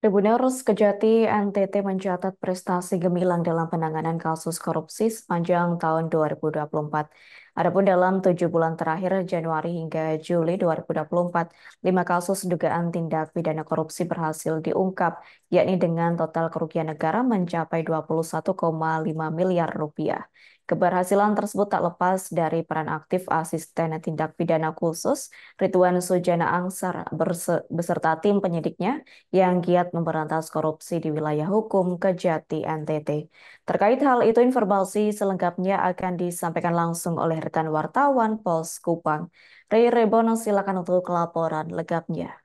Tribuners Kejati NTT mencatat prestasi gemilang dalam penanganan kasus korupsi sepanjang tahun 2024. Adapun dalam 7 bulan terakhir Januari hingga Juli 2024, 5 kasus dugaan tindak pidana korupsi berhasil diungkap, yakni dengan total kerugian negara mencapai 21,5 miliar rupiah. Keberhasilan tersebut tak lepas dari peran aktif asisten tindak pidana khusus Ridwan Sujana Angsar beserta tim penyidiknya yang giat memberantas korupsi di wilayah hukum Kejati NTT. Terkait hal itu, informasi selengkapnya akan disampaikan langsung oleh rekan wartawan Pos Kupang. Ray Rebono, silakan untuk laporan lengkapnya.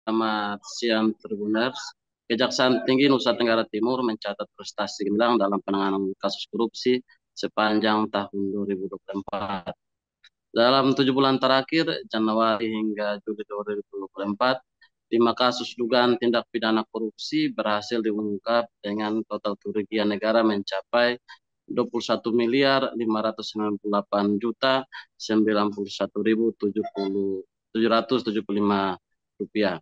Selamat siang Tribuners. Kejaksaan Tinggi Nusa Tenggara Timur mencatat prestasi gemilang dalam penanganan kasus korupsi sepanjang tahun 2024. Dalam 7 bulan terakhir, Januari hingga Juli 2024, 5 kasus dugaan tindak pidana korupsi berhasil diungkap dengan total kerugian negara mencapai 21 miliar 598 juta 91.775 rupiah.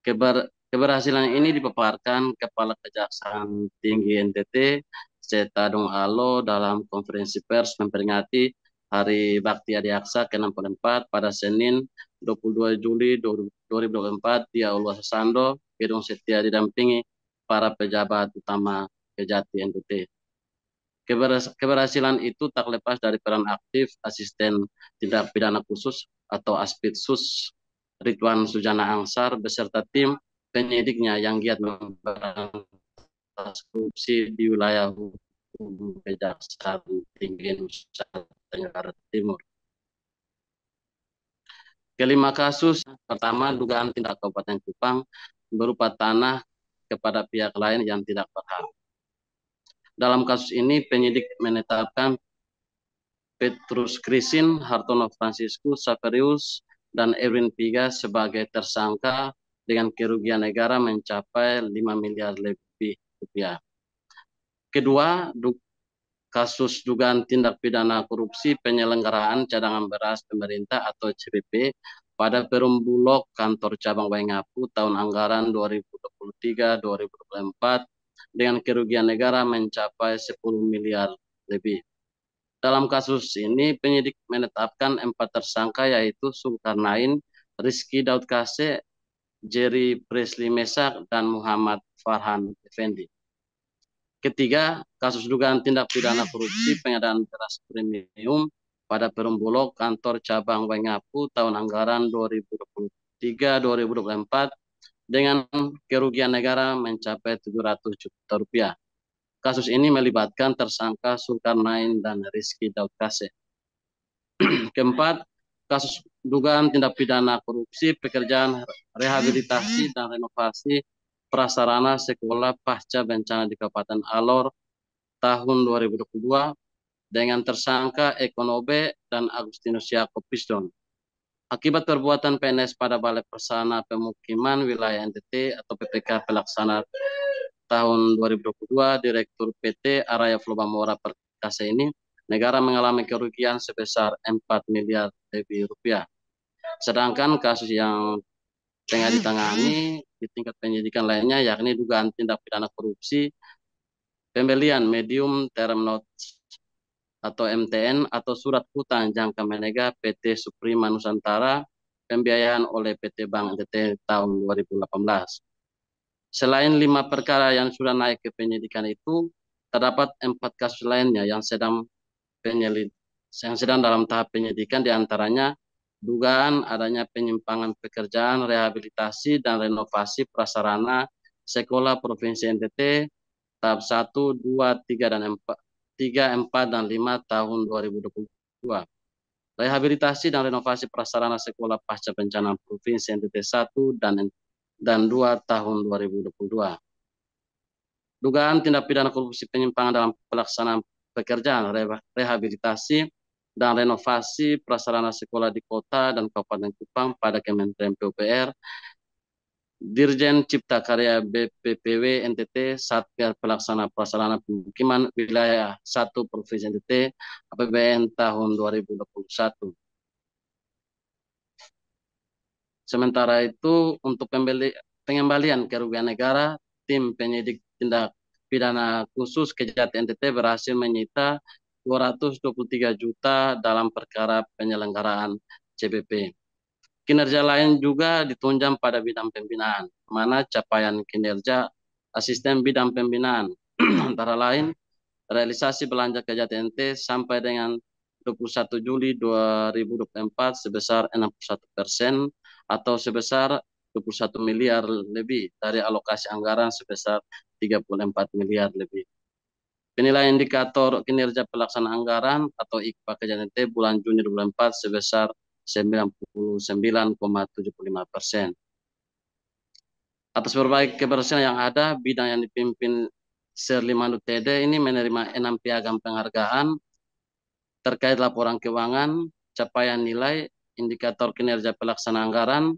Keberhasilan ini dipaparkan Kepala Kejaksaan Tinggi NTT, Setadong Alo dalam konferensi pers memperingati Hari Bakti Adiaksa ke-64 pada Senin 22 Juli 2024 di Aula Sasando, Gedung Setia didampingi para pejabat utama Kejati NTT. Keberhasilan itu tak lepas dari peran aktif asisten tindak pidana khusus atau Aspitsus Ridwan Sujana Angsar beserta tim penyidiknya yang giat memberantas korupsi di wilayah hukum Kejaksaan Tinggi Nusa Tenggara Timur. Kelima kasus, pertama dugaan tindak Kabupaten Kupang berupa tanah kepada pihak lain yang tidak berhak. Dalam kasus ini penyidik menetapkan Petrus Krisin, Hartono Franciscus Saverius, dan Erwin Piga sebagai tersangka dengan kerugian negara mencapai 5 miliar lebih rupiah. Kedua, kasus dugaan tindak pidana korupsi penyelenggaraan cadangan beras pemerintah atau CPP pada Perum Bulog kantor cabang Waingapu tahun anggaran 2023-2024 dengan kerugian negara mencapai 10 miliar lebih. Dalam kasus ini, penyidik menetapkan 4 tersangka yaitu Zulkarnain, Rizky Daud Kase, Jerry Presley Mesak, dan Muhammad Farhan Effendi. Ketiga, kasus dugaan tindak pidana korupsi pengadaan beras premium pada Perum Bulog kantor cabang Waingapu tahun anggaran 2023-2024 dengan kerugian negara mencapai 700 juta rupiah. Kasus ini melibatkan tersangka Zulkarnain dan Rizky Daud Kase. Keempat, kasus dugaan tindak pidana korupsi pekerjaan rehabilitasi dan renovasi prasarana sekolah pasca bencana di Kabupaten Alor tahun 2022 dengan tersangka Ekonobe dan Agustinus Yaakob Pisdon. Akibat perbuatan PNS pada Balai Persana Pemukiman Wilayah NTT atau PPK Pelaksana tahun 2022, Direktur PT Araya Flobamora Perkasa ini, negara mengalami kerugian sebesar 4 miliar lebih rupiah. Sedangkan kasus yang tengah ditangani di tingkat penyidikan lainnya yakni dugaan tindak pidana korupsi pembelian medium term notes atau MTN atau surat hutang jangka menega PT Suprema Nusantara pembiayaan oleh PT Bank NTT tahun 2018. Selain 5 perkara yang sudah naik ke penyidikan itu, terdapat 4 kasus lainnya yang sedang dalam tahap penyidikan, diantaranya dugaan adanya penyimpangan pekerjaan rehabilitasi dan renovasi prasarana sekolah Provinsi NTT tahap 1, 2, 3, dan 4 dan 5 tahun 2022. Rehabilitasi dan renovasi prasarana sekolah pasca bencana Provinsi NTT 1 dan 2 tahun 2022. dugaan tindak pidana korupsi penyimpangan dalam pelaksanaan pekerjaan rehabilitasi dan renovasi prasarana sekolah di kota dan Kabupaten Kupang pada Kementerian PUPR, Dirjen Cipta Karya BPPW NTT, Satgas Pelaksana Prasarana Pemukiman Wilayah 1 Provinsi NTT, APBN tahun 2021. Sementara itu, untuk pengembalian kerugian negara, tim penyidik tindak pidana khusus Kejati NTT berhasil menyita 223 juta dalam perkara penyelenggaraan CBP. Kinerja lain juga ditunjang pada bidang pembinaan, mana capaian kinerja asisten bidang pembinaan antara lain realisasi belanja Kejati NTT sampai dengan 21 Juli 2024 sebesar 61% atau sebesar 21 miliar lebih dari alokasi anggaran sebesar 34 miliar lebih. Penilaian indikator kinerja pelaksana anggaran atau IKPA Kejati NTT bulan Juni 2024 sebesar 99,75%. Atas berbagai keberhasilan yang ada, bidang yang dipimpin Serlimando TD ini menerima 6 piagam penghargaan terkait laporan keuangan, capaian nilai, indikator kinerja pelaksana anggaran,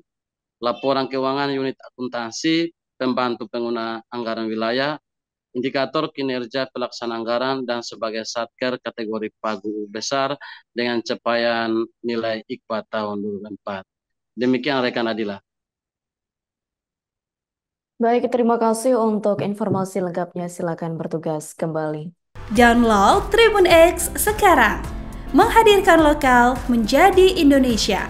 laporan keuangan unit akuntansi, pembantu pengguna anggaran wilayah, indikator kinerja pelaksana anggaran, dan sebagai satker kategori pagu besar dengan capaian nilai IKPA tahun 2004. Demikian rekan Adila. Baik, terima kasih untuk informasi lengkapnya. Silakan bertugas kembali. Download Tribun X sekarang, menghadirkan lokal menjadi Indonesia.